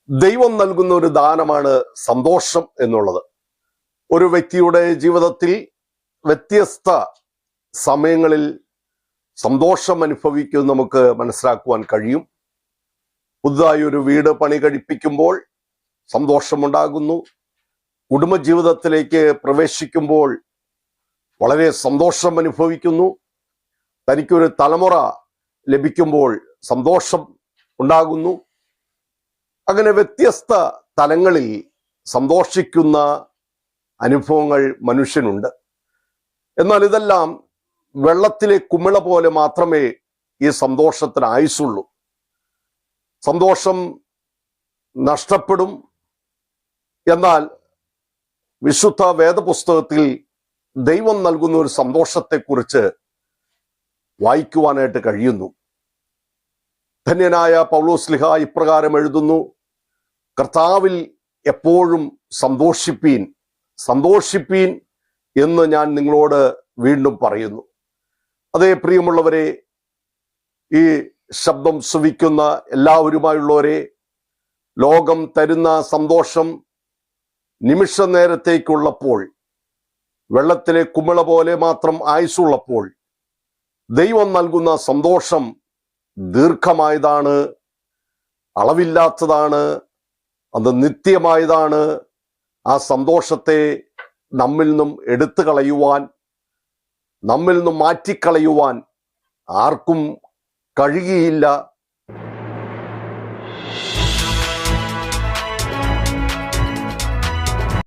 ദൈവം നൽകുന്ന ഒരു ദാനമാണ് സന്തോഷം എന്നുള്ളത്. ഒരു വ്യക്തിയുടെ ജീവിതത്തിൽ വ്യത്യസ്ത സമയങ്ങളിൽ സന്തോഷം അനുഭവിക്കും നമുക്ക് മനസ്സിലാക്കുവാൻ കഴിയും. പുതുതായി ഒരു വീട് പണി കഴിപ്പിക്കുമ്പോൾ സന്തോഷമുണ്ടാകുന്നു. കുടുംബജീവിതത്തിലേക്ക് പ്രവേശിക്കുമ്പോൾ വളരെ സന്തോഷം അനുഭവിക്കുന്നു. തനിക്കൊരു തലമുറ ലഭിക്കുമ്പോൾ സന്തോഷം ഉണ്ടാകുന്നു. അങ്ങനെ വ്യത്യസ്ത തലങ്ങളിൽ സന്തോഷിക്കുന്ന അനുഭവങ്ങൾ മനുഷ്യനുണ്ട്. എന്നാൽ ഇതെല്ലാം വെള്ളത്തിലെ കുമിള പോലെ മാത്രമേ ഈ സന്തോഷത്തിന് ആയുസുള്ളൂ. സന്തോഷം നഷ്ടപ്പെടും. എന്നാൽ വിശുദ്ധ വേദപുസ്തകത്തിൽ ദൈവം നൽകുന്ന ഒരു സന്തോഷത്തെക്കുറിച്ച് വായിക്കുവാനായിട്ട് കഴിയുന്നു. ധന്യനായ പൗലോസ്ലിഹ ഇപ്രകാരം എഴുതുന്നു: കർത്താവിൽ എപ്പോഴും സന്തോഷിപ്പീൻ, സന്തോഷിപ്പീൻ എന്ന് ഞാൻ നിങ്ങളോട് വീണ്ടും പറയുന്നു. അതേ പ്രിയമുള്ളവരെ, ഈ ശബ്ദം ശ്രവിക്കുന്ന എല്ലാവരുമായുള്ളവരെ, ലോകം തരുന്ന സന്തോഷം നിമിഷ നേരത്തേക്കുള്ളപ്പോൾ, വെള്ളത്തിലെ കുമിള പോലെ മാത്രം ആയുസുള്ളപ്പോൾ, ദൈവം നൽകുന്ന സന്തോഷം ദീർഘമായതാണ്, അളവില്ലാത്തതാണ്, അത് നിത്യമായതാണ്. ആ സന്തോഷത്തെ നമ്മിൽ നിന്നും എടുത്തു കളയുവാൻ, നമ്മിൽ നിന്നും മാറ്റിക്കളയുവാൻ ആർക്കും കഴിയുകയില്ല